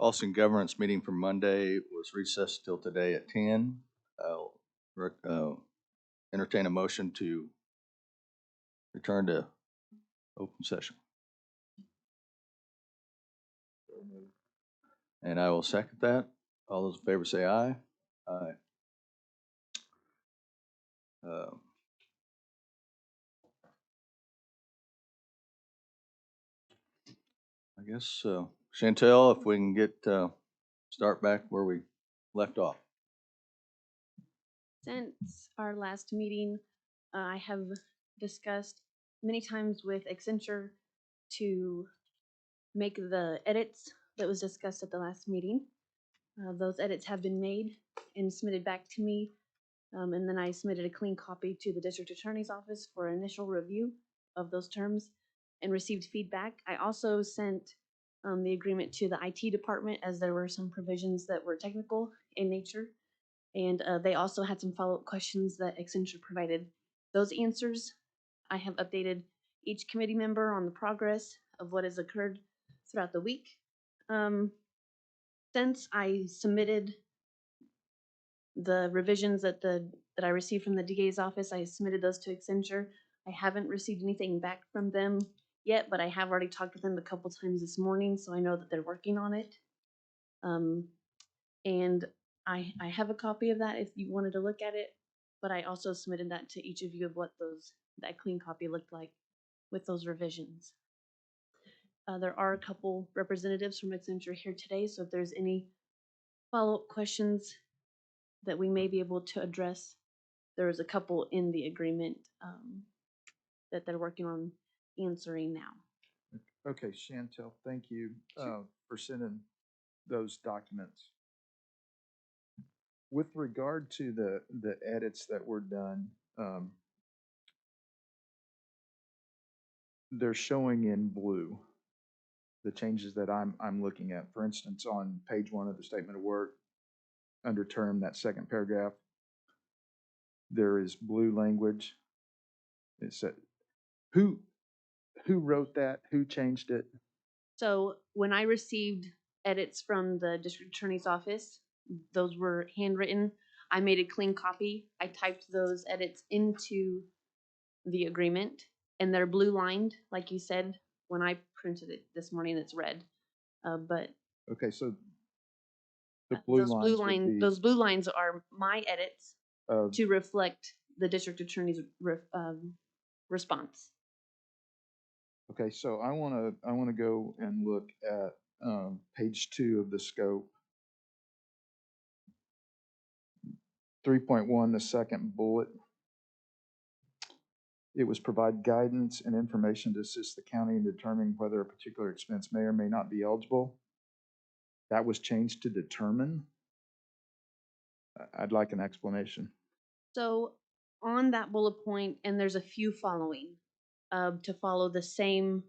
Policy and Governance meeting for Monday was recessed till today at 10. I'll entertain a motion to return to open session. And I will second that. All those in favor say aye. Aye. I guess, Chantel, if we can get, start back where we left off. Since our last meeting, I have discussed many times with Accenture to make the edits that was discussed at the last meeting. Those edits have been made and submitted back to me. And then I submitted a clean copy to the district attorney's office for initial review of those terms and received feedback. I also sent the agreement to the IT department, as there were some provisions that were technical in nature. And they also had some follow-up questions that Accenture provided. Those answers, I have updated each committee member on the progress of what has occurred throughout the week. Since I submitted the revisions that I received from the DA's office, I submitted those to Accenture. I haven't received anything back from them yet, but I have already talked with them a couple times this morning, so I know that they're working on it. And I have a copy of that if you wanted to look at it, but I also submitted that to each of you of what that clean copy looked like with those revisions. There are a couple representatives from Accenture here today, so if there's any follow-up questions that we may be able to address, there is a couple in the agreement that they're working on answering now. Okay, Chantel, thank you for sending those documents. With regard to the edits that were done, they're showing in blue the changes that I'm looking at. For instance, on page 1 of the statement of work, under term, that second paragraph, there is blue language. It said, who wrote that? Who changed it? So when I received edits from the district attorney's office, those were handwritten. I made a clean copy. I typed those edits into the agreement, and they're blue lined, like you said. When I printed it this morning, it's red. But okay, so the blue those blue lines are my edits to reflect the district attorney's response. Okay, so I want to go and look at page 2 of the scope. 3.1, the second bullet. It was provide guidance and information to assist the county in determining whether a particular expense may or may not be eligible. That was changed to determine. I'd like an explanation. So on that bullet point, and there's a few following to follow the same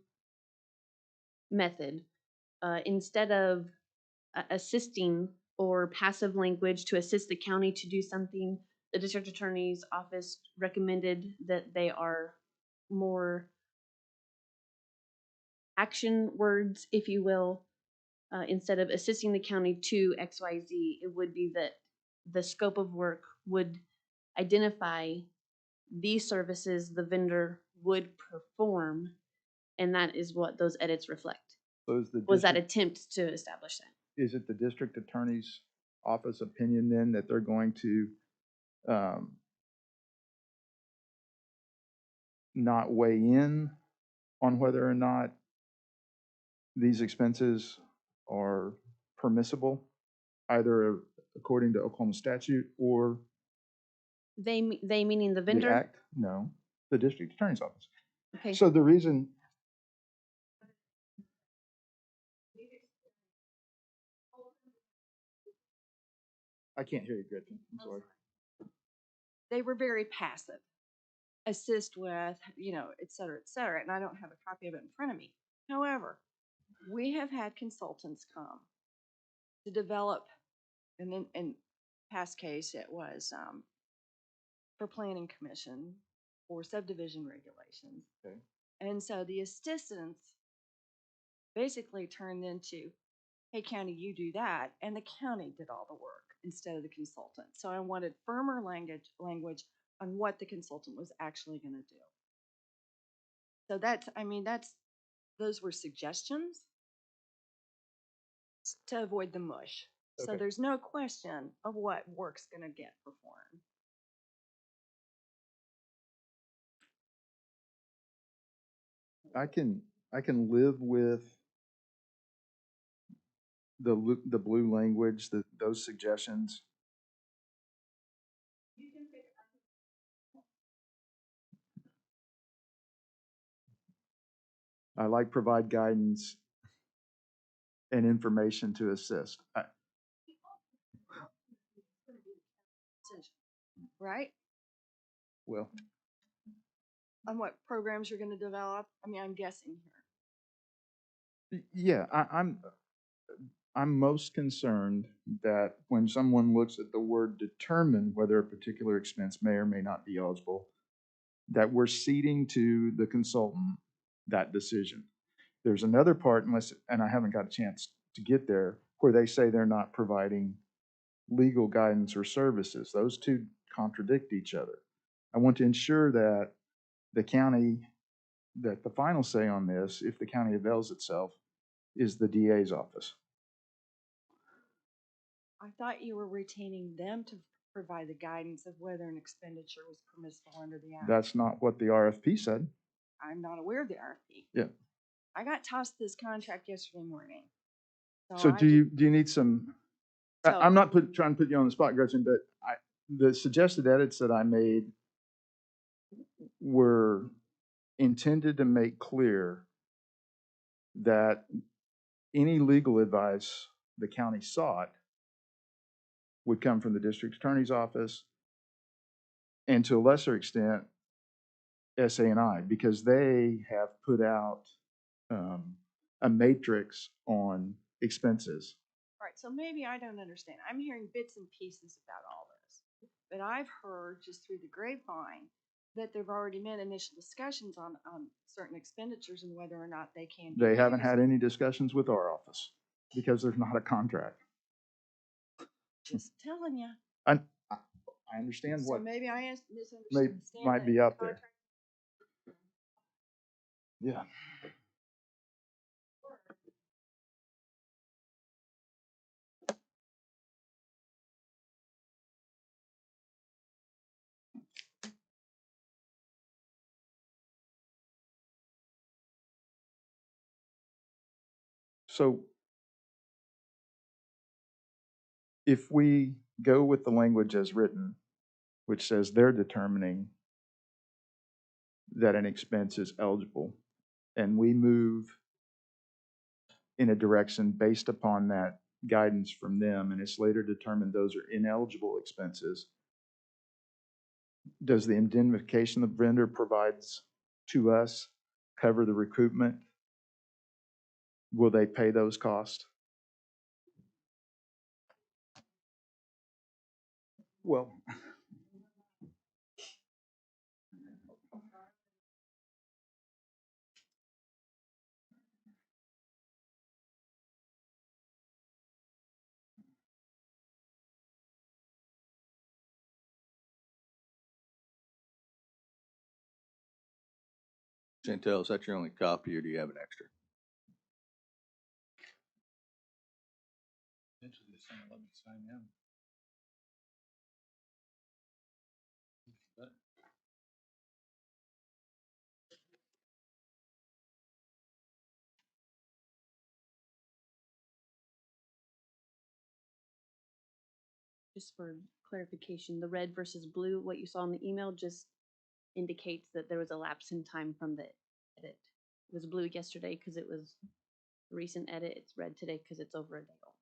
method. Instead of assisting or passive language to assist the county to do something, the district attorney's office recommended that they are more action words, if you will. Instead of assisting the county to XYZ, it would be that the scope of work would identify these services the vendor would perform, and that is what those edits reflect. So was that attempt to establish that. Is it the district attorney's office opinion then that they're going to not weigh in on whether or not these expenses are permissible, either according to Oklahoma statute or they meaning the vendor? The act? No, the district attorney's office. Okay. So the reason I can't hear you good. I'm sorry. They were very passive. Assist with, et cetera, et cetera. And I don't have a copy of it in front of me. However, we have had consultants come to develop, and in past case, it was for planning commission or subdivision regulations. Okay. And so the assistants basically turned into, hey, county, you do that. And the county did all the work instead of the consultant. So I wanted firmer language on what the consultant was actually going to do. So that's, I mean, those were suggestions to avoid the mush. So Okay. there's no question of what work's going to get performed. I can live with the blue language, those suggestions. I like provide guidance and information to assist. Right? Well, On what programs you're going to develop? I mean, I'm guessing here. yeah, I'm most concerned that when someone looks at the word determine whether a particular expense may or may not be eligible, that we're ceding to the consultant that decision. There's another part, and I haven't got a chance to get there, where they say they're not providing legal guidance or services. Those two contradict each other. I want to ensure that that the final say on this, if the county avails itself, is the DA's office. I thought you were retaining them to provide the guidance of whether an expenditure was permissible under the act. That's not what the RFP said. I'm not aware of the RFP. Yeah. I got tossed this contract yesterday morning. So I do you need some? So- I'm not trying to put you on the spot, Gretchen, but the suggested edits that I made were intended to make clear that any legal advice the county sought would come from the district attorney's office, and to a lesser extent, SA&I, because they have put out a matrix on expenses. Right, so maybe I don't understand. I'm hearing bits and pieces about all this. But I've heard just through the grapevine that they've already been initial discussions on certain expenditures and whether or not they can be They haven't used. had any discussions with our office because there's not a contract. Just telling you. I understand So what maybe I misunderstood. might be out there. Yeah. So if we go with the language as written, which says they're determining that an expense is eligible, and we move in a direction based upon that guidance from them, and it's later determined those are ineligible expenses, does the indemnification the vendor provides to us cover the recoupment? Will they pay those costs? Well, Chantel, is that your only copy or do you have an extra? Just for clarification, the red versus blue, what you saw in the email just indicates that there was a lapse in time from the edit. It was blue yesterday because it was a recent edit. It's red today because it's over a day old.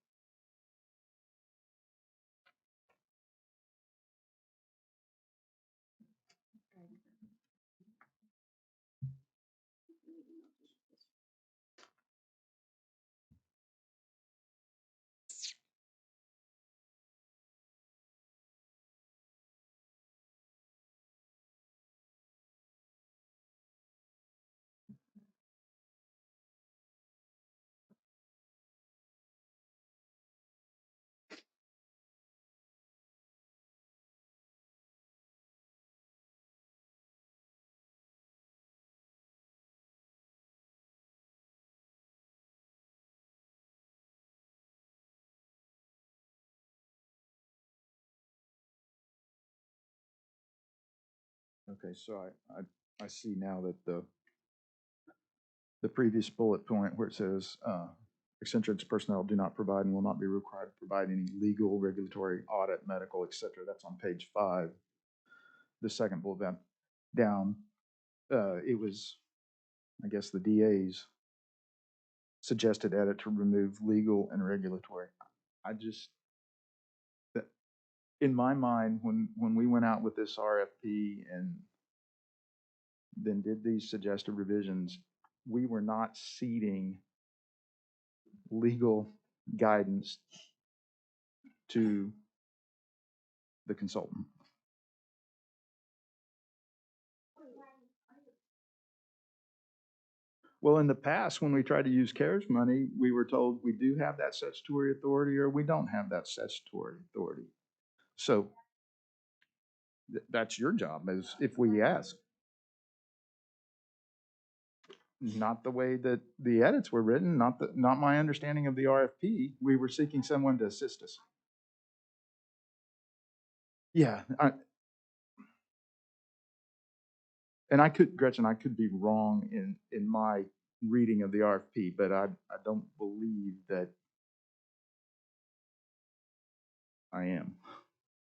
Okay, so I see now that the previous bullet point where it says, Accentuate's personnel do not provide and will not be required to provide any legal, regulatory, audit, medical, et cetera. That's on page 5. The second bullet down, it was, I guess, the DA's suggested edit to remove legal and regulatory. I just, in my mind, when we went out with this RFP and then did these suggested revisions, we were not ceding legal guidance to the consultant. Well, in the past, when we tried to use CARES money, we were told we do have that statutory authority or we don't have that statutory authority. So that's your job, is if we ask. Not the way that the edits were written, not my understanding of the RFP. We were seeking someone to assist us. Yeah, and I could, Gretchen, I could be wrong in my reading of the RFP, but I don't believe that I am.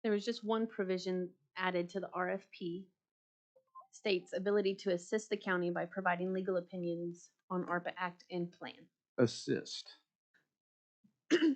There was just one provision added to the RFP, states ability to assist the county by providing legal opinions on ARPA Act and plan. Assist. Okay.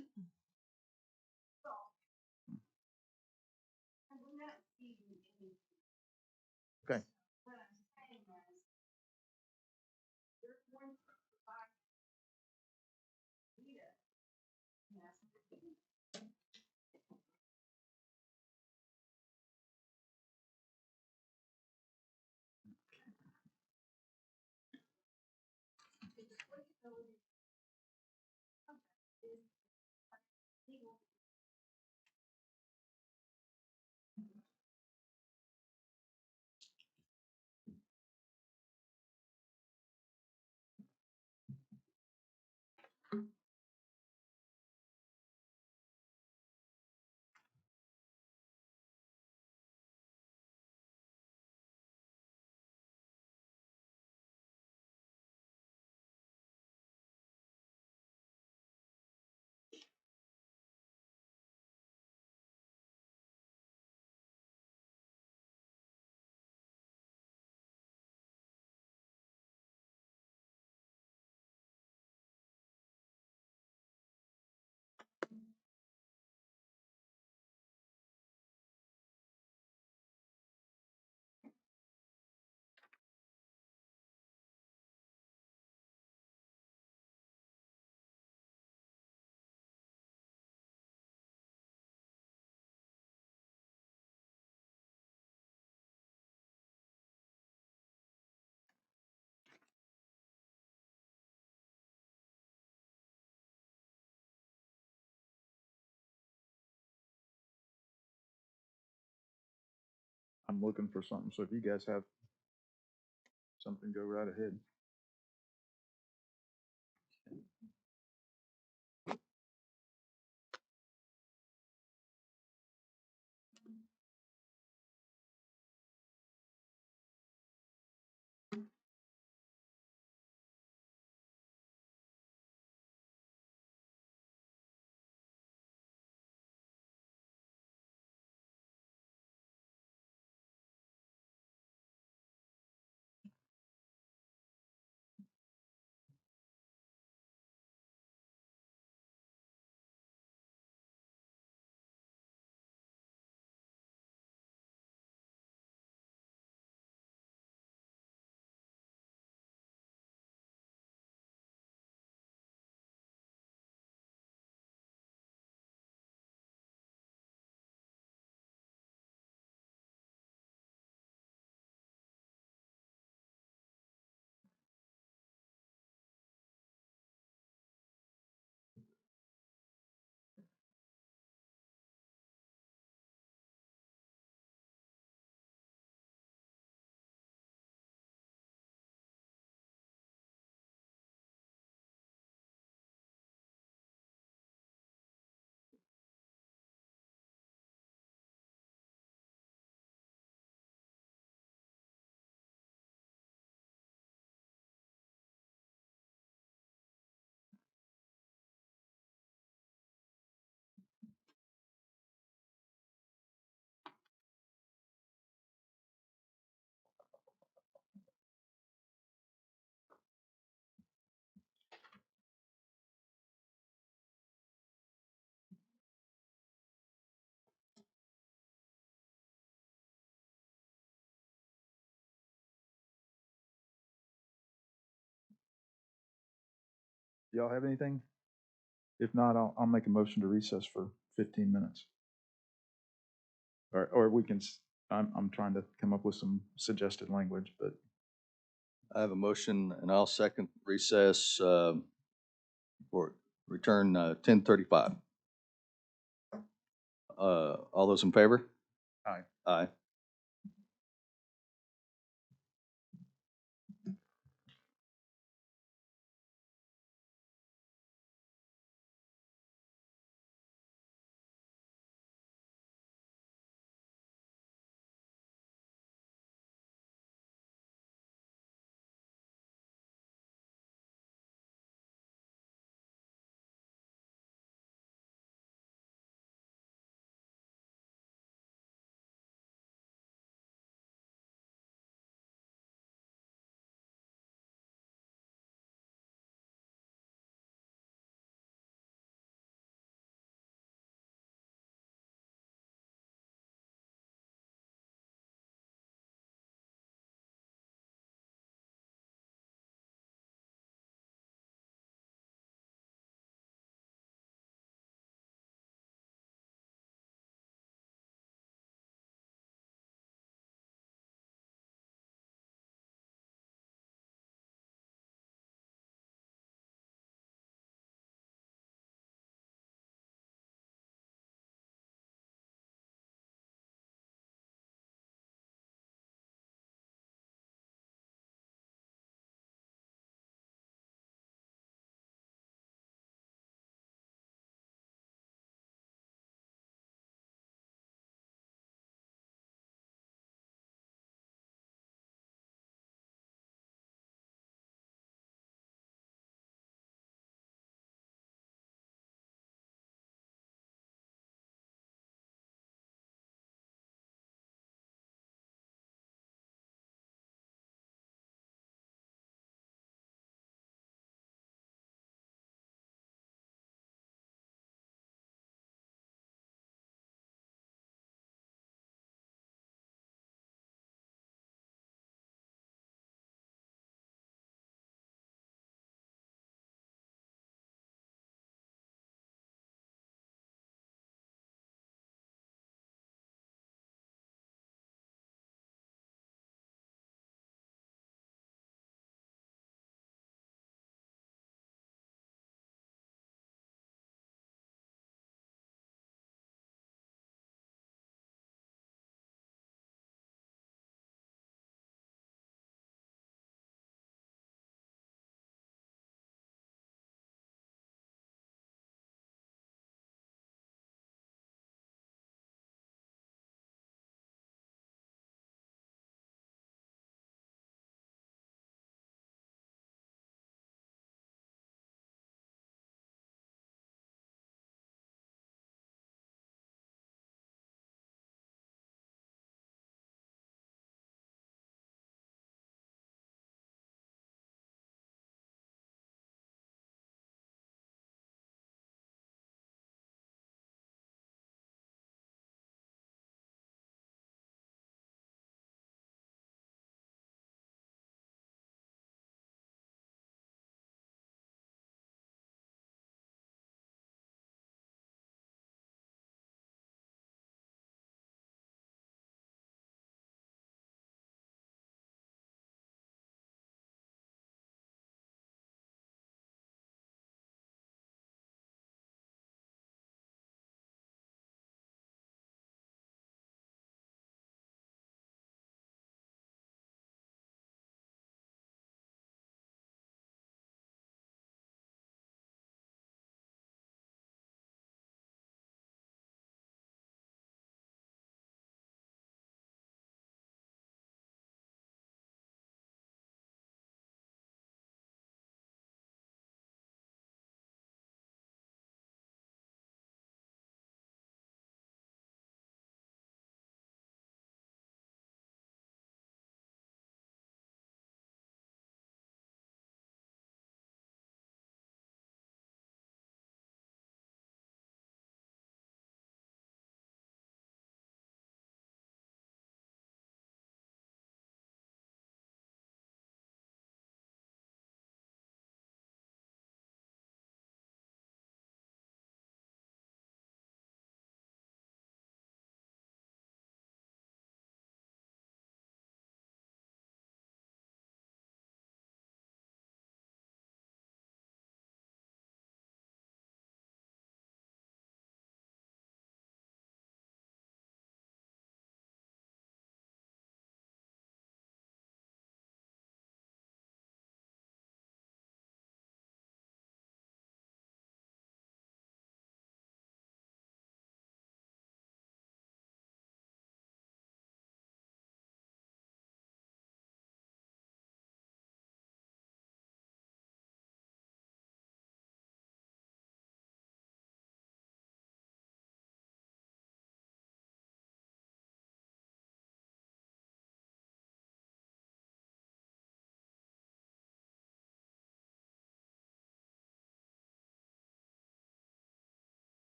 I'm looking for something, so if you guys have something, go right ahead. Y'all have anything? If not, I'll make a motion to recess for 15 minutes. Or we can, I'm trying to come up with some suggested language, but I have a motion and I'll second recess, for return, 10:35. All those in favor? aye. Aye.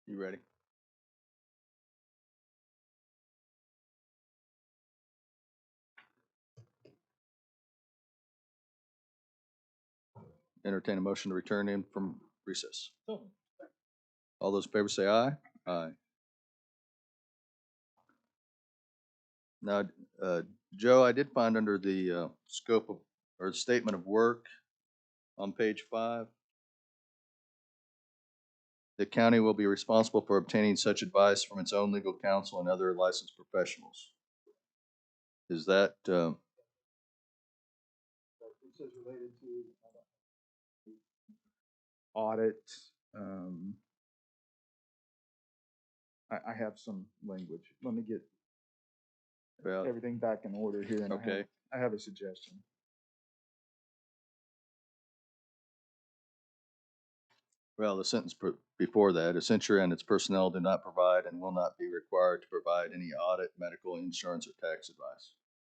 You ready? Entertain a motion to return in from recess. All those in favor say aye. Aye. Now, Joe, I did find under the scope of, or statement of work on page 5, the county will be responsible for obtaining such advice from its own legal counsel and other licensed professionals. Is that, It says related to audit, I have some language. Let me get well, everything back in order here, and okay. I have a suggestion. Well, the sentence before that, Accenture and its personnel do not provide and will not be required to provide any audit, medical, insurance, or tax advice.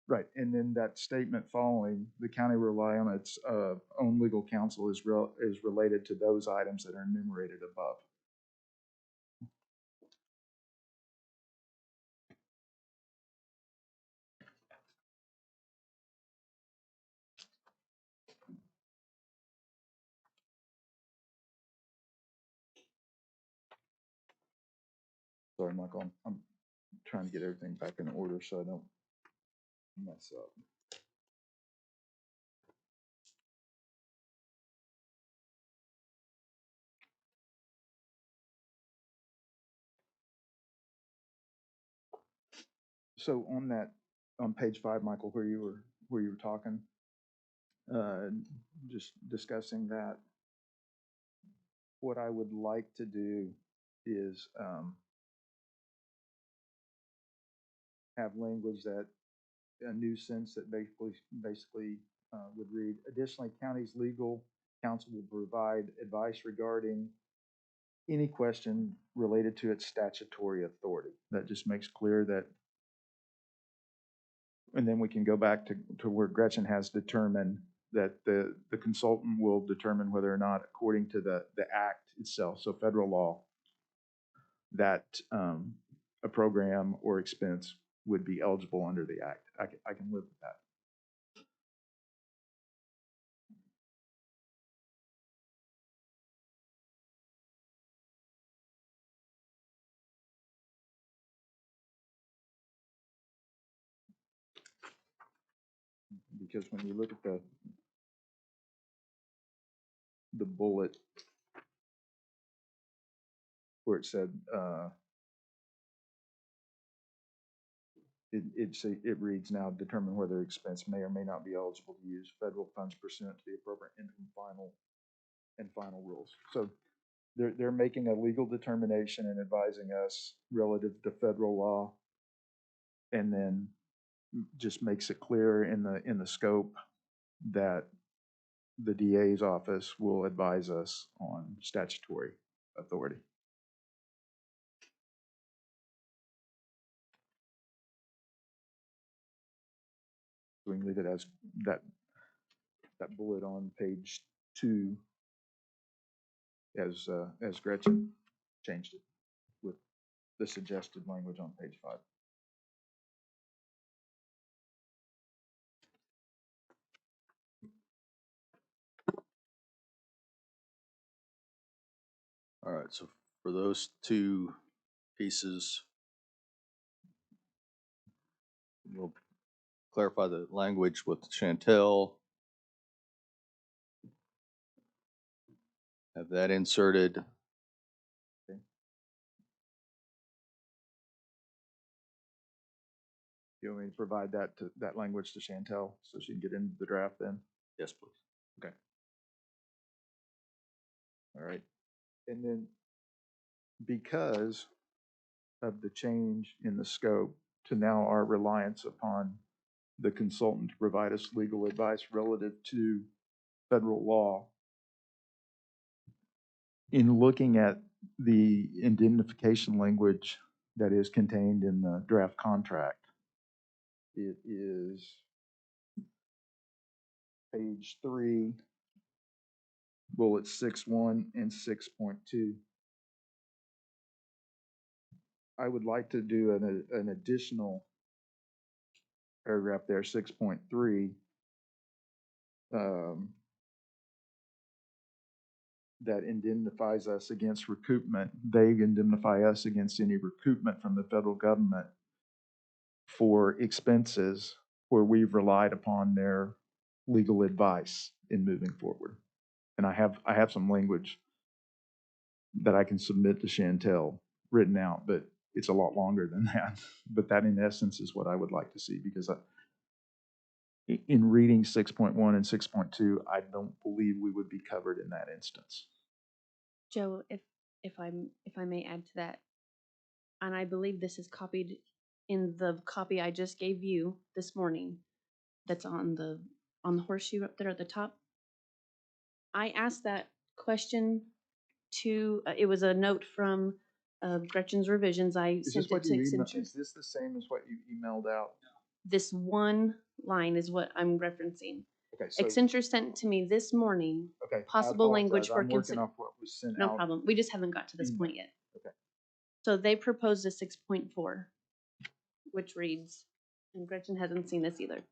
Right, and then that statement following, the county will rely on its own legal counsel is related to those items that are enumerated above. Sorry, Michael, I'm trying to get everything back in order so I don't mess up. So on that, on page 5, Michael, where you were talking, just discussing that, what I would like to do is have language that a new sentence that basically would read, additionally, county's legal counsel will provide advice regarding any question related to its statutory authority. That just makes clear that, and then we can go back to where Gretchen has determined that the consultant will determine whether or not, according to the act itself, so federal law, that a program or expense would be eligible under the act. I can live with that. Because when you look at the bullet where it said it reads now determine whether expense may or may not be eligible to use federal funds pursuant to the appropriate interim final rules. So they're making a legal determination and advising us relative to federal law, and then just makes it clear in the scope that the DA's office will advise us on statutory authority. We can leave it as that bullet on page 2 as Gretchen changed it with the suggested language on page 5. All right, so for those two pieces, we'll clarify the language with Chantel. Have that inserted. Okay. You want me to provide that language to Chantel so she can get into the draft then? Yes, please. Okay. All right. And then because of the change in the scope to now our reliance upon the consultant to provide us legal advice relative to federal law, in looking at the indemnification language that is contained in the draft contract, it is page 3, bullets 6.1 and 6.2. I would like to do an additional paragraph there, 6.3. That indemnifies us against recoupment. They indemnify us against any recoupment from the federal government for expenses where we've relied upon their legal advice in moving forward. And I have some language that I can submit to Chantel written out, but it's a lot longer than that. But that in essence is what I would like to see, because in reading 6.1 and 6.2, I don't believe we would be covered in that instance. Joe, if I may add to that, and I believe this is copied in the copy I just gave you this morning, that's on the horseshoe up there at the top. I asked that question to, it was a note from Gretchen's revisions. I Is sent this what it to you emailed? Accenture. Is this the same as what you emailed out? This one line is what I'm referencing. Okay, so Accenture sent it to me this morning. okay, Possible language for I'm working off what was sent No out. problem. We just haven't got to this point yet. Okay. So they proposed a 6.4, which reads, and Gretchen hasn't seen this either.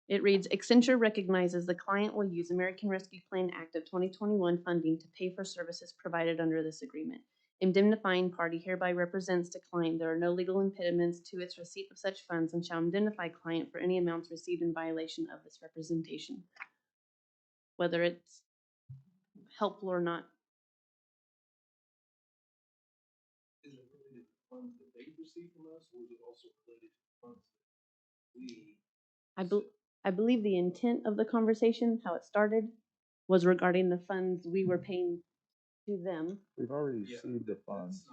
It reads, Accenture recognizes the client will use American Rescue Plan Act of 2021 funding to pay for services provided under this agreement. Indemnifying party hereby represents to client there are no legal impediments to its receipt of such funds and shall indemnify client for any amounts received in violation of this representation. Whether it's helpful or not. Is it related to funds that they receive from us, or is it also related to funds that we? I believe the intent of the conversation, how it started, was regarding the funds we were paying to them. We've already received the funds.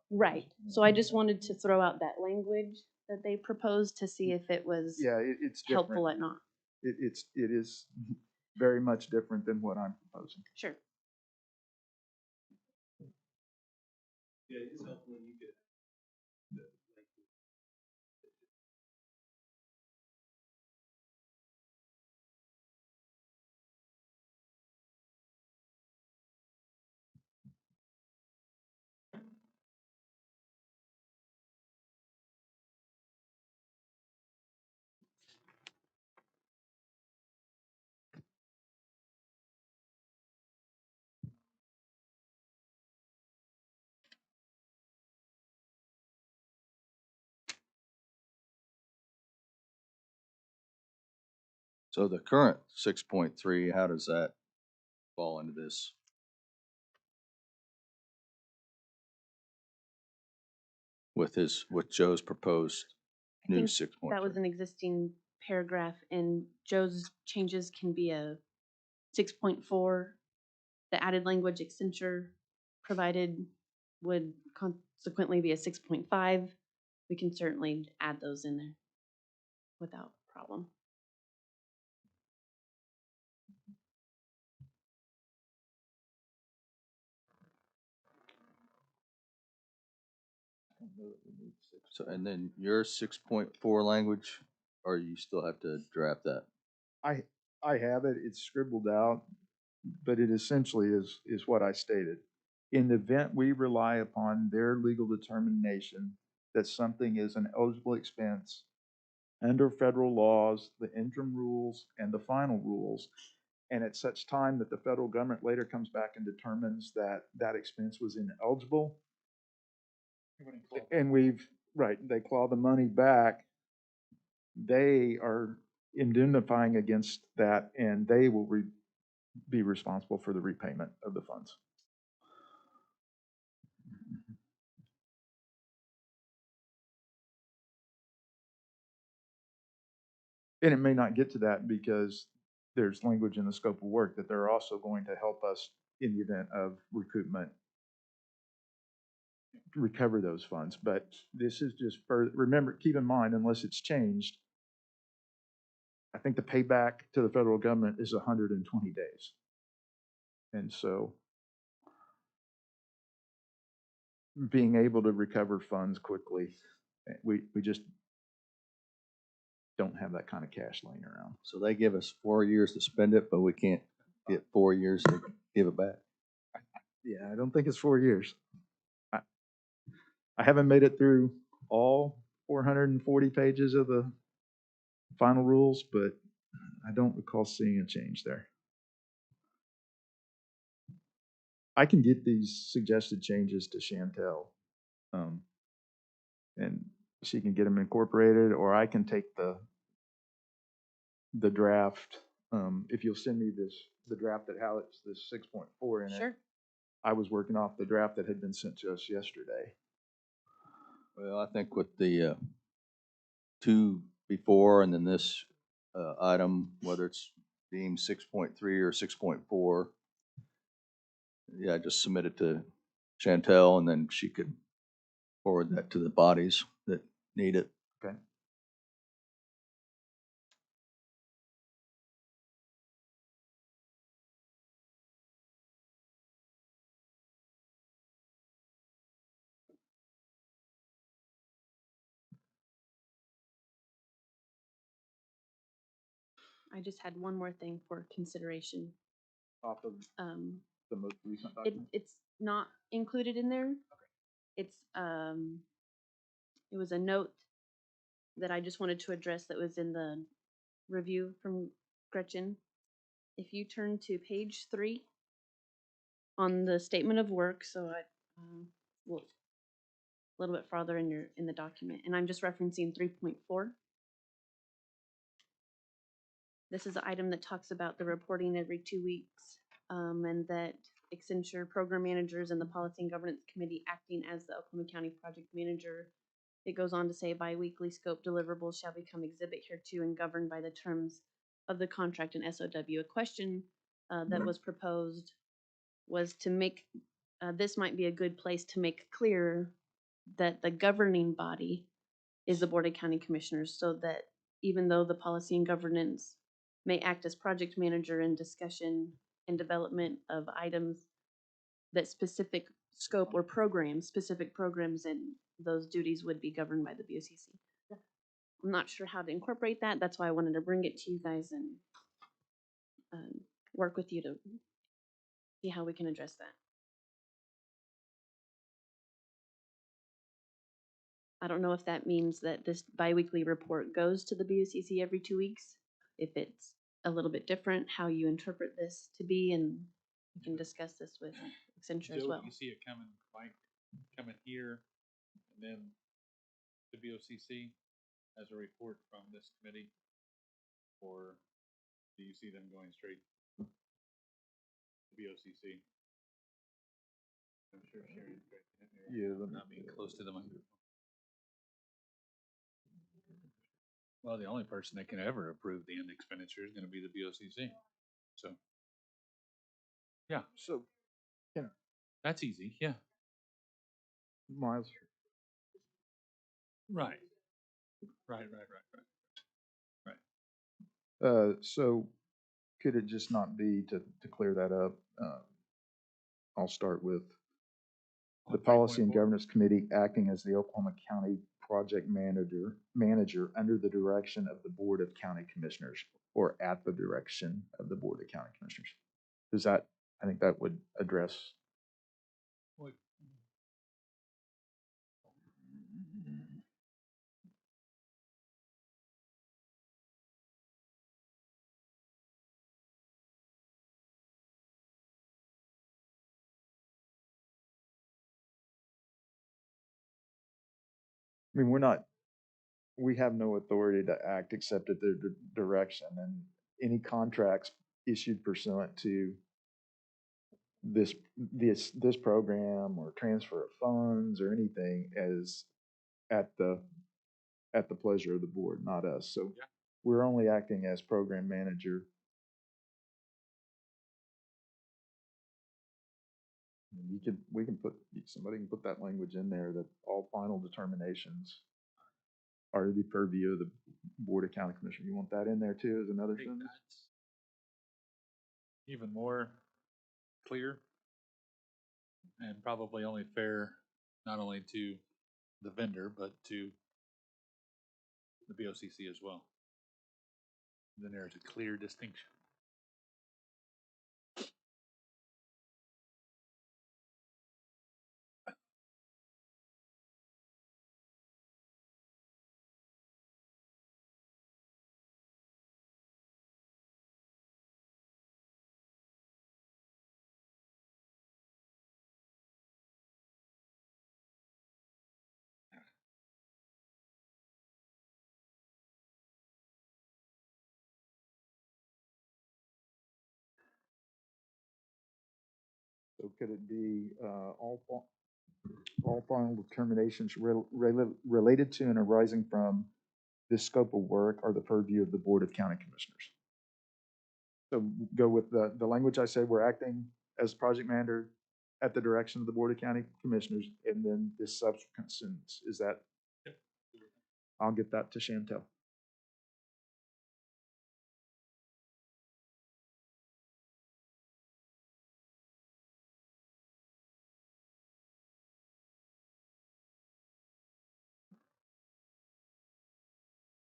Right. So I just wanted to throw out that language that they proposed to see if it was Yeah, it's helpful different. or not. It is very much different than what I'm proposing. Sure. Yeah, it is helpful when you get. So the current 6.3, how does that fall into this? With Joe's proposed I new think 6.3? that was an existing paragraph, and Joe's changes can be a 6.4. The added language Accenture provided would consequently be a 6.5. We can certainly add those in there without problem. So, and then your 6.4 language, or you still have to draft that? I have it, it's scribbled out, but it essentially is what I stated. In the event we rely upon their legal determination that something is an eligible expense under federal laws, the interim rules, and the final rules, and at such time that the federal government later comes back and determines that that expense was ineligible, and they claw the money back, they are indemnifying against that, and they will be responsible for the repayment of the funds. And it may not get to that because there's language in the scope of work that they're also going to help us in the event of recoupment recover those funds. But this is just further, remember, keep in mind, unless it's changed, I think the payback to the federal government is 120 days. And so being able to recover funds quickly, we just don't have that kind of cash laying around. So they give us 4 years to spend it, but we can't get 4 years to give it back? Yeah, I don't think it's 4 years. I haven't made it through all 440 pages of the final rules, but I don't recall seeing a change there. I can get these suggested changes to Chantel, and she can get them incorporated, or I can take the draft. If you'll send me the draft that has this 6.4 in it. Sure. I was working off the draft that had been sent to us yesterday. Well, I think with the two before and then this item, whether it's deemed 6.3 or 6.4, yeah, just submit it to Chantel and then she could forward that to the bodies that need it. Okay. I just had one more thing for consideration. Off of Um, the most recent it, document. it's not included in there. It's, it was a note that I just wanted to address that was in the review from Gretchen. If you turn to page 3 on the statement of work, so I, well, a little bit farther in the document, and I'm just referencing 3.4. This is an item that talks about the reporting every 2 weeks, and that Accenture program managers and the Policy and Governance Committee acting as the Oklahoma County project manager. It goes on to say bi-weekly scope deliverables shall become exhibit hereto and governed by the terms of the contract and SOW. A question that was proposed was to make, this might be a good place to make clear that the governing body is the Board of County Commissioners, so that even though the policy and governance may act as project manager in discussion and development of items, that specific scope or programs, specific programs and those duties would be governed by the BOCC. I'm not sure how to incorporate that. That's why I wanted to bring it to you guys and work with you to see how we can address that. I don't know if that means that this biweekly report goes to the BOCC every 2 weeks, if it's a little bit different, how you interpret this to be, and we can discuss this with Accenture as Joe, well. do you see it coming here, and then to BOCC as a report from this committee? Or do you see them going straight to BOCC? I'm sure Sherry's great. Yeah, let me- Not being close to the microphone. Well, the only person that can ever approve the end expenditure is gonna be the BOCC. So, yeah, So, that's easy, yeah. Miles, Right. Right. so could it just not be to clear that up? I'll start with the On Policy and 3.4? Governance Committee acting as the Oklahoma County project manager under the direction of the Board of County Commissioners, or at the direction of the Board of County Commissioners. Does that, I think that would address. What- I mean, we have no authority to act except at their direction, and any contracts issued pursuant to this program or transfer of funds or anything is at the pleasure of the board, not us. So Yeah. we're only acting as program manager. Somebody can put that language in there that all final determinations are the purview of the Board of County Commissioners. You want that in there too as another I think sentence? that's even more clear and probably only fair, not only to the vendor, but to the BOCC as well. Then there's a clear distinction. So could it be, all final determinations related to and arising from this scope of work are the purview of the Board of County Commissioners? So go with the language I said, we're acting as project manager at the direction of the Board of County Commissioners, and then this subsequent sentence, is that? Yep. I'll get that to Chantel.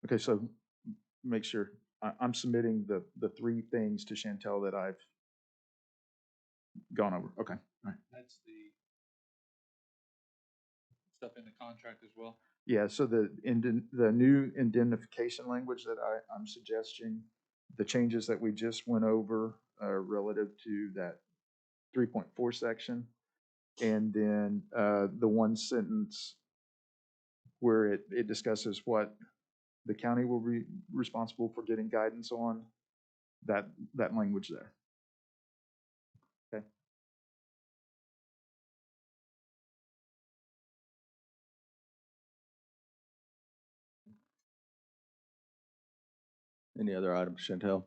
Okay, so make sure, I'm submitting the three things to Chantel that I've gone over. Okay, all right. That's the stuff in the contract as well. Yeah, so the new indemnification language that I'm suggesting, the changes that we just went over relative to that 3.4 section, and then the one sentence where it discusses what the county will be responsible for getting guidance on, that language there. Okay. Any other items, Chantel?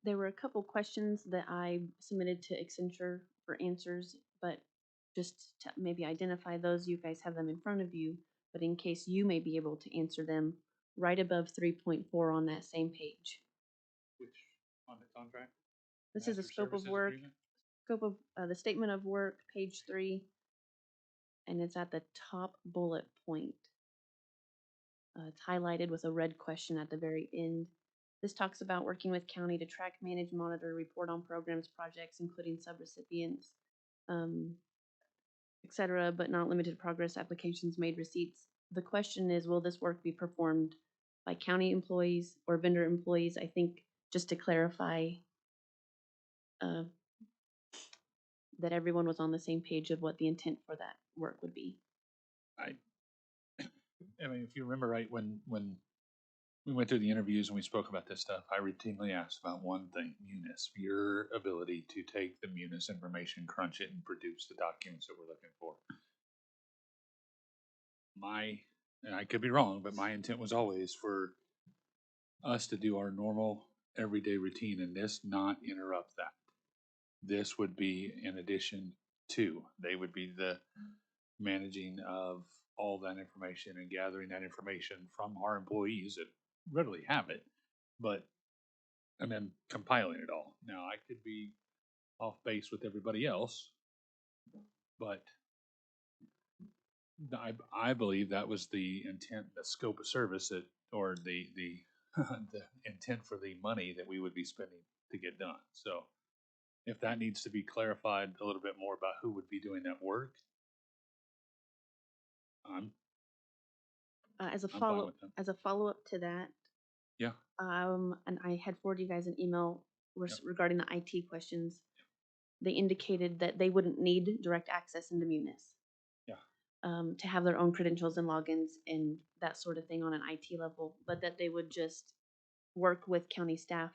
There were a couple questions that I submitted to Accenture for answers, but just to maybe identify those, you guys have them in front of you, but in case you may be able to answer them, right above 3.4 on that same page. Which, on the contract? This is a Master scope of Services work, Agreement? scope of, the statement of work, page 3, and it's at the top bullet point. It's highlighted with a red question at the very end. This talks about working with county to track, manage, monitor, report on programs, projects, including subrecipients, et cetera, but not limited to progress, applications made, receipts. The question is, will this work be performed by county employees or vendor employees? I think just to clarify that everyone was on the same page of what the intent for that work would be. I mean, if you remember right, when we went through the interviews and we spoke about this stuff, I routinely asked about one thing: Munis, your ability to take the Munis information, crunch it, and produce the documents that we're looking for. And I could be wrong, but my intent was always for us to do our normal everyday routine and this not interrupt that. This would be in addition to, they would be the managing of all that information and gathering that information from our employees that readily have it, and then compiling it all. Now, I could be off base with everybody else, but I believe that was the intent, the scope of service that, or the the intent for the money that we would be spending to get done. So if that needs to be clarified a little bit more about who would be doing that work, I'm As a fine follow with them. as a follow up to that, Yeah. and I had forwarded you guys an email Yep. regarding the IT questions. They indicated that they wouldn't need direct access into Munis. Yeah. To have their own credentials and logins and that sort of thing on an IT level, but that they would just work with county staff.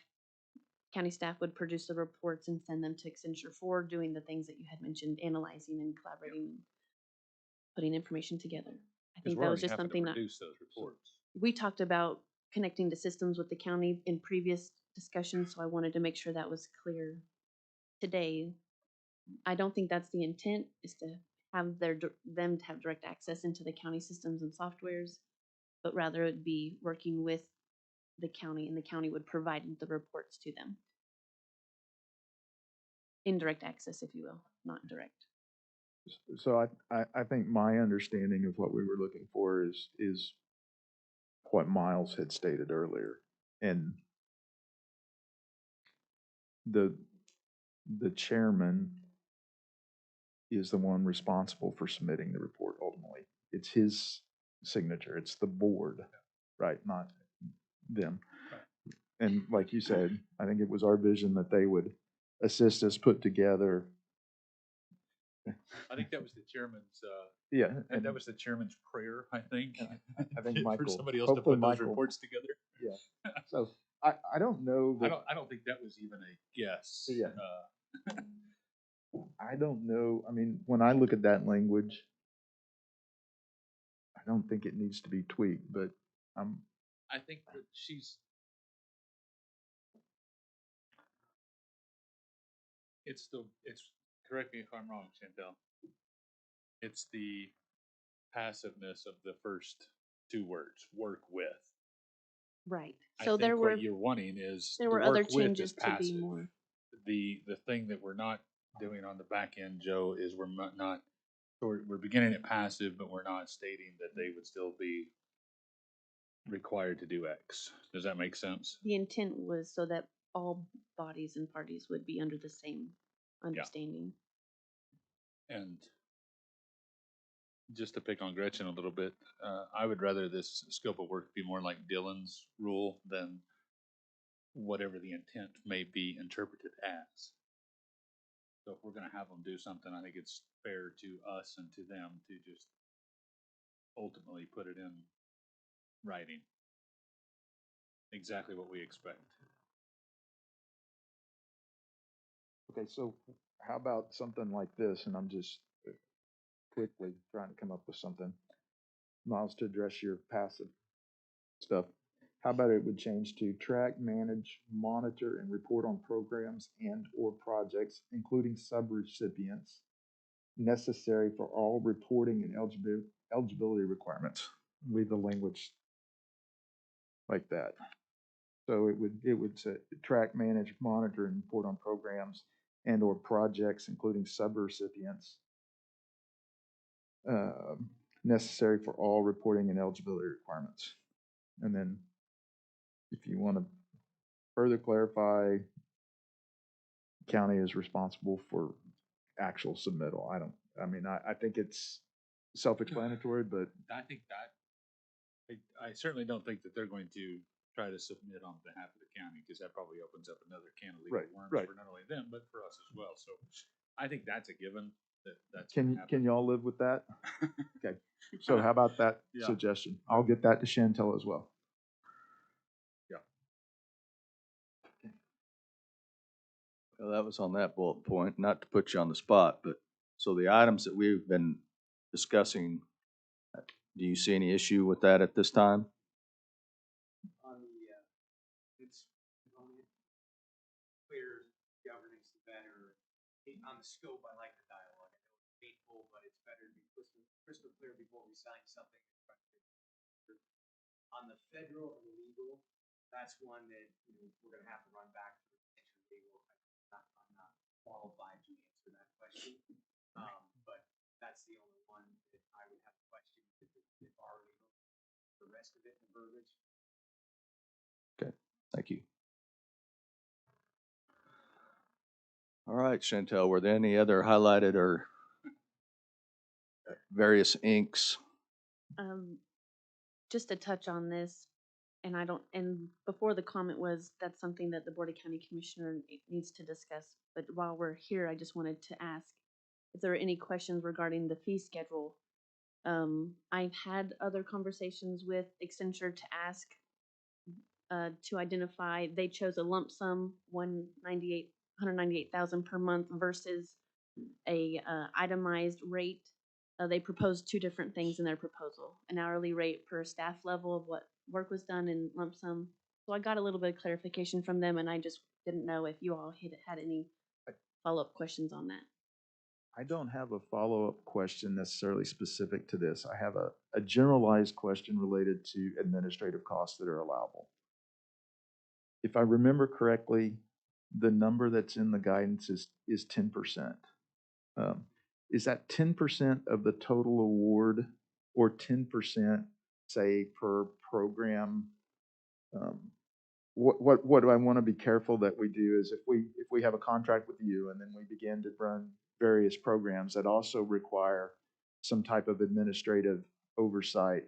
County staff would produce the reports and send them to Accenture for doing the things that you had mentioned, analyzing and collaborating, and putting information together. I Because think we're that was already just having to something that produce those reports. we talked about connecting to systems with the county in previous discussions, so I wanted to make sure that was clear today. I don't think that's the intent, is to have them to have direct access into the county systems and softwares, but rather it'd be working with the county, and the county would provide the reports to them. Indirect access, if you will, not direct. So I think my understanding of what we were looking for is what Miles had stated earlier. And the chairman is the one responsible for submitting the report ultimately. It's his signature, it's the board, right, not them. Right. And like you said, I think it was our vision that they would assist us put together. I think that was the chairman's, Yeah. and that was the chairman's prayer, I think. I think For Michael, somebody else to hopefully put those Michael, reports together. yeah. So I don't know that. I don't think that was even a guess. Yeah. I don't know, I mean, when I look at that language, I don't think it needs to be tweaked, but I'm, I think that it's, correct me if I'm wrong, Chantel. It's the passiveness of the first two words, work with. Right. I So think what you're wanting is there the were other work with changes is to be passive. more. The thing that we're not doing on the back end, Joe, is we're beginning at passive, but we're not stating that they would still be required to do X. Does that make sense? The intent was so that all bodies and parties would be under the same understanding. And just to pick on Gretchen a little bit, I would rather this scope of work be more like Dylan's rule than whatever the intent may be interpreted as. So if we're going to have them do something, I think it's fair to us and to them to just ultimately put it in writing. Exactly what we expect. okay, so how about something like this, and I'm just quickly trying to come up with something. Miles, to address your passive stuff, how about it would change to track, manage, monitor, and report on programs and or projects, including subrecipients, necessary for all reporting and eligibility requirements. Leave the language like that. So it would say track, manage, monitor, and report on programs and or projects, including subrecipients, necessary for all reporting and eligibility requirements. And then if you want to further clarify, county is responsible for actual submittal. I think it's self-explanatory, but I think that I certainly don't think that they're going to try to submit on behalf of the county, because that probably opens up another can of legal worms for not only them but for us as well. So I think that's a given. That's can y'all live with that? Okay. So how about that suggestion? I'll get that to Chantel as well. Well, that was on that bullet point, not to put you on the spot, but so the items that we've been discussing, do you see any issue with that at this time? On the, it's only clear governance, the better. On the scope, I like the dialogue. I know it's painful, but it's better to be crystal clear before we sign something. On the federal and legal, that's one that, we're gonna have to run back to potential legal. I'm not qualified to answer that question. But that's the only one that I would have a question if our legal, the rest of it, the verbiage. Okay, thank you. All right, Chantel, were there any other highlighted or various inks? Just to touch on this, and before the comment was, that's something that the Board of County Commissioner needs to discuss. But while we're here, I just wanted to ask if there are any questions regarding the fee schedule. I've had other conversations with Accenture to ask to identify, they chose a lump sum, 198,000 per month versus a itemized rate. They proposed two different things in their proposal: an hourly rate per staff level of what work was done in lump sum. So I got a little bit of clarification from them, and I just didn't know if you all had any follow-up questions on that. I don't have a follow-up question necessarily specific to this. I have a generalized question related to administrative costs that are allowable. If I remember correctly, the number that's in the guidance is 10%. Is that 10% of the total award, or 10%, say, per program? What do I want to be careful that we do is if we have a contract with you and then we begin to run various programs that also require some type of administrative oversight,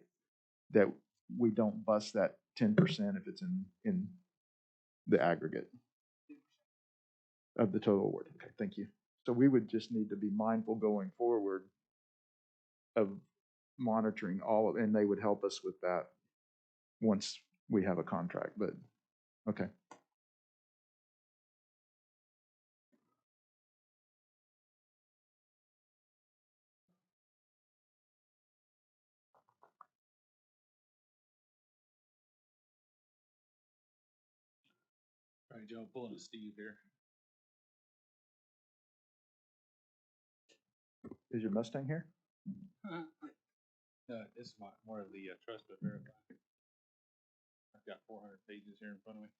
that we don't bust that 10% if it's in the aggregate of the total award. Okay, thank you. So we would just need to be mindful going forward of monitoring all of, and they would help us with that once we have a contract, but okay. Right, Joe, pulling a Steve here. Is your Mustang here? This is more of the trust but verify. I've got 400 pages here in front of me.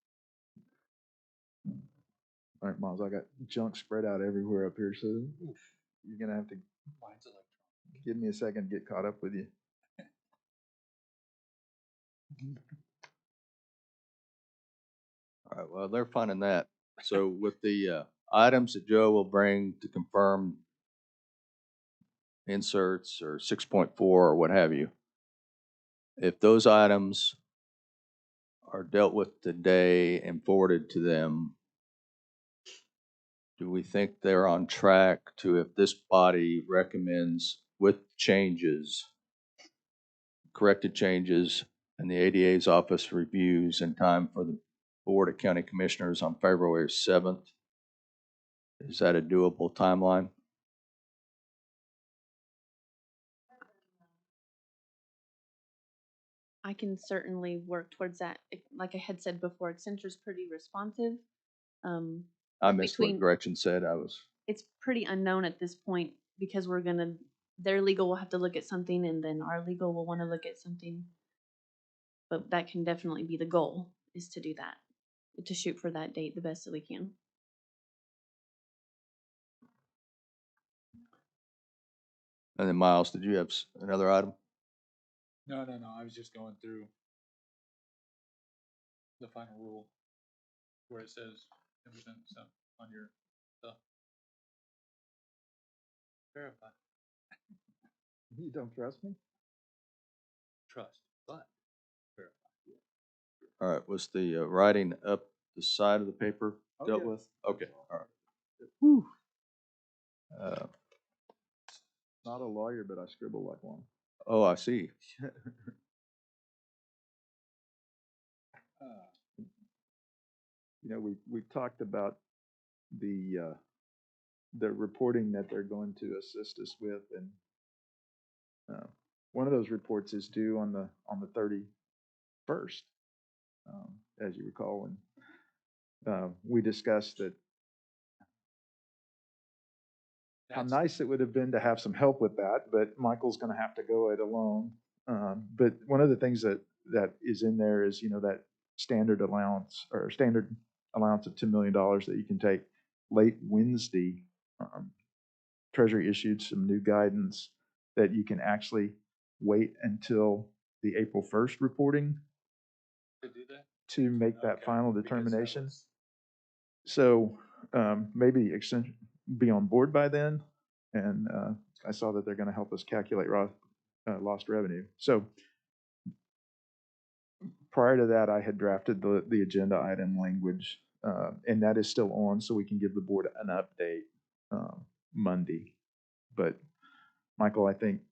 All right, Miles, I got junk spread out everywhere up here, so you're gonna have to Mine's electronic. give me a second to get caught up with you. All right, well, they're finding that. So with the items that Joe will bring to confirm inserts or 6.4 or what have you, if those items are dealt with today and forwarded to them, do we think they're on track to, if this body recommends with changes, corrected changes, and the ADA's office reviews in time for the Board of County Commissioners on February 7th? Is that a doable timeline? I can certainly work towards that. Like I had said before, Accenture's pretty responsive. I But missed what between- Gretchen said. It's pretty unknown at this point because their legal will have to look at something and then our legal will want to look at something. But that can definitely be the goal, is to do that, to shoot for that date the best that we can. And then Miles, did you have another item? No. I was just going through the final rule where it says 10% stuff on your stuff. Verify. You don't trust me? Trust, but verify. All right, was the writing up the side of the paper Oh, dealt yeah. with? Okay, all right. Whew. Not a lawyer, but I scribble like one. Oh, I see. You know, we've talked about the reporting that they're going to assist us with, and one of those reports is due on the 31st, as you recall, and we discussed that how nice it would have been to have some help with that, but Michael's going to have to go it alone. But one of the things that is in there is, you know, that standard allowance of $10 million that you can take. Late Wednesday, Treasury issued some new guidance that you can actually wait until the April 1st reporting To do that? to make that Okay, final because that determination. was- So maybe be on board by then. And I saw that they're going to help us calculate lost revenue. So prior to that, I had drafted the agenda item language, and that is still on, so we can give the board an update Monday. But Michael, I think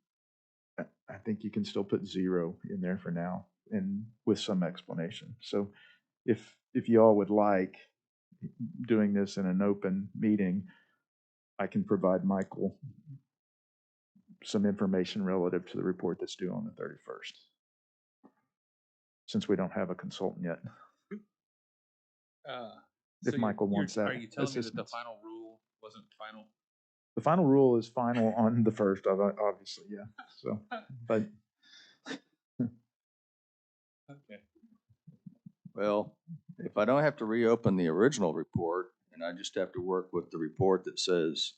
you can still put 0 in there for now, and with some explanation. So if you all would like doing this in an open meeting, I can provide Michael some information relative to the report that's due on the 31st, since we don't have a consultant yet. If So Michael wants that are you telling me that the assistance. final rule wasn't final? The final rule is final on the 1st, obviously, yeah. So, but Okay. Well, if I don't have to reopen the original report and I just have to work with the report that says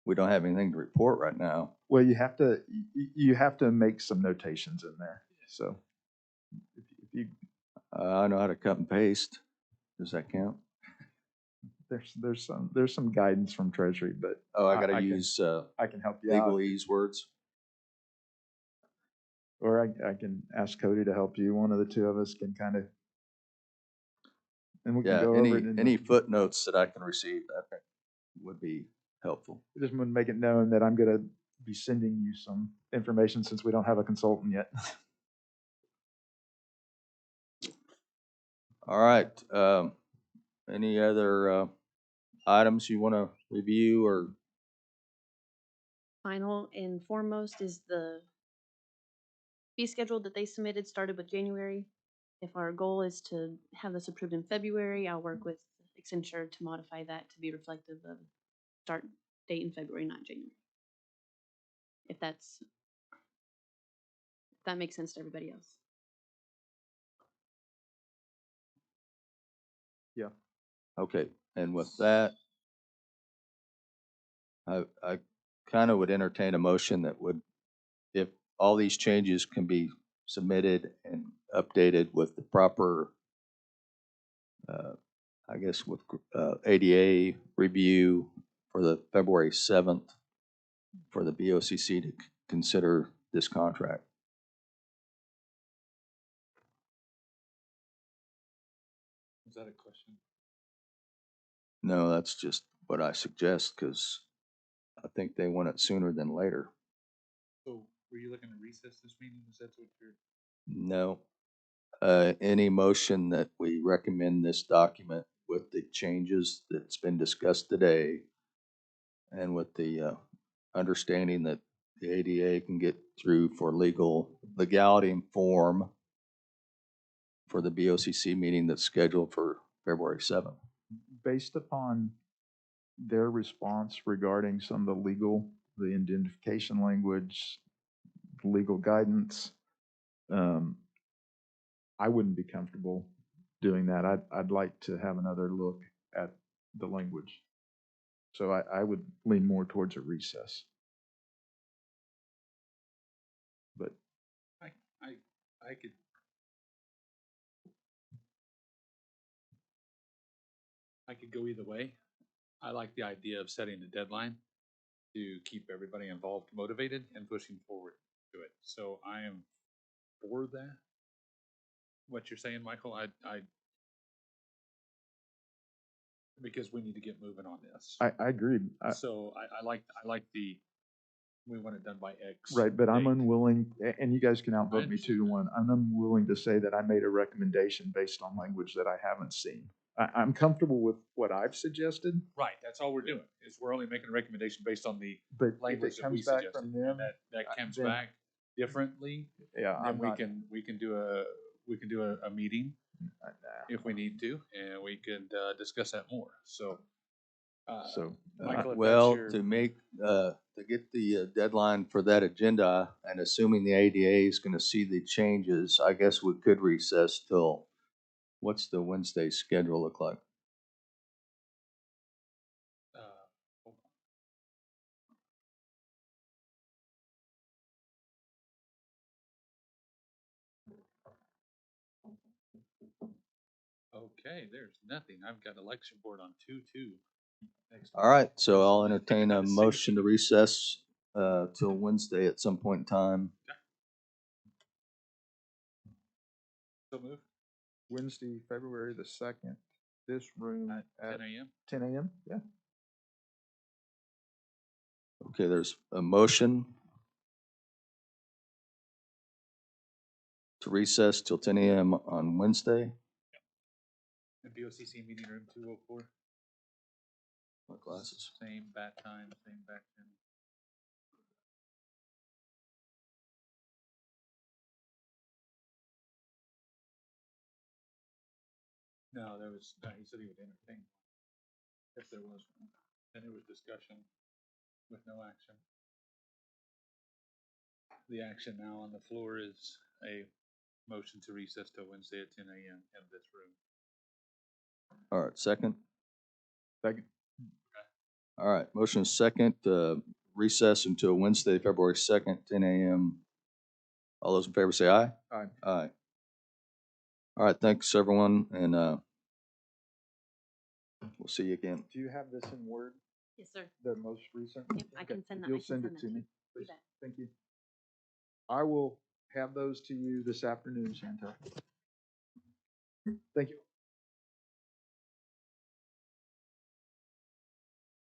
we don't have anything to report right now. well, you have to make some notations in there. So if you I know how to cut and paste. Does that count? there's some guidance from Treasury, but Oh, I gotta can- use I can help you out, legalese words. or I can ask Cody to help you. One of the two of us can kind of, and we can Yeah, go over it. And any footnotes that I can receive, that would be helpful. just want to make it known that I'm going to be sending you some information since we don't have a consultant yet. All right, any other items you want to review or? Final and foremost is the fee schedule that they submitted started with January. If our goal is to have this approved in February, I'll work with Accenture to modify that to be reflective of start date in February, not January. If that makes sense to everybody else. Yeah. Okay, and with that, I kind of would entertain a motion that would, if all these changes can be submitted and updated with the proper, I guess with ADA review for the February 7th for the BOCC to consider this contract. Is that a question? No, that's just what I suggest, because I think they want it sooner than later. So were you looking to recess this meeting? Is that what you're? No. Any motion that we recommend this document with the changes that's been discussed today and with the understanding that the ADA can get through for legality and form for the BOCC meeting that's scheduled for February 7th. Based upon their response regarding some of the indemnification language, legal guidance, I wouldn't be comfortable doing that. I'd like to have another look at the language. So I would lean more towards a recess. But I could. I could go either way. I like the idea of setting a deadline to keep everybody involved, motivated, and pushing forward to it. So I am for that. What you're saying, Michael, I because we need to get moving on this. I agreed. So I like the, we want it done by X. Right, but I'm date. unwilling, and you guys can outvote me understand 2-1. I'm unwilling to say that I made a recommendation based on language that I haven't seen. I'm comfortable with what I've suggested, Right, that's all we're doing, is we're only making a recommendation based on the but if language it that we comes back suggested. from them, And that comes then- back differently, yeah, then I'm we not. can do a meeting Nah. if we need to, and we could discuss that more. So, So, Michael, if Well, that's your, to get the deadline for that agenda, and assuming the ADA is gonna see the changes, I guess we could recess till, what's the Wednesday schedule look like? hold on. Okay, there's nothing. I've got election board on 2/2 next All right, so I'll week. entertain a motion to recess till Wednesday at some point in time. So move Wednesday, February the 2nd, this room at at 10 a.m. 10 a.m. Yeah. Okay, there's a motion to recess till 10 a.m. on Wednesday. in BOCC meeting room 204. My glasses. Same bat time, same back time. No, there was, he said he would entertain. If there was, then it was discussion with no action. The action now on the floor is a motion to recess till Wednesday at 10 a.m. in this room. All right, second. Second. All right, motion is second, recess until Wednesday, February 2nd, 10 a.m. All those in favor say aye. Aye. Aye. All right, thanks, everyone, and we'll see you again. Do you have this in Word, Yes, sir. the most recent? Yep, I can send that. You'll I can send it that to me, You please. bet. Thank you. I will have those to you this afternoon, Chantel. Thank you.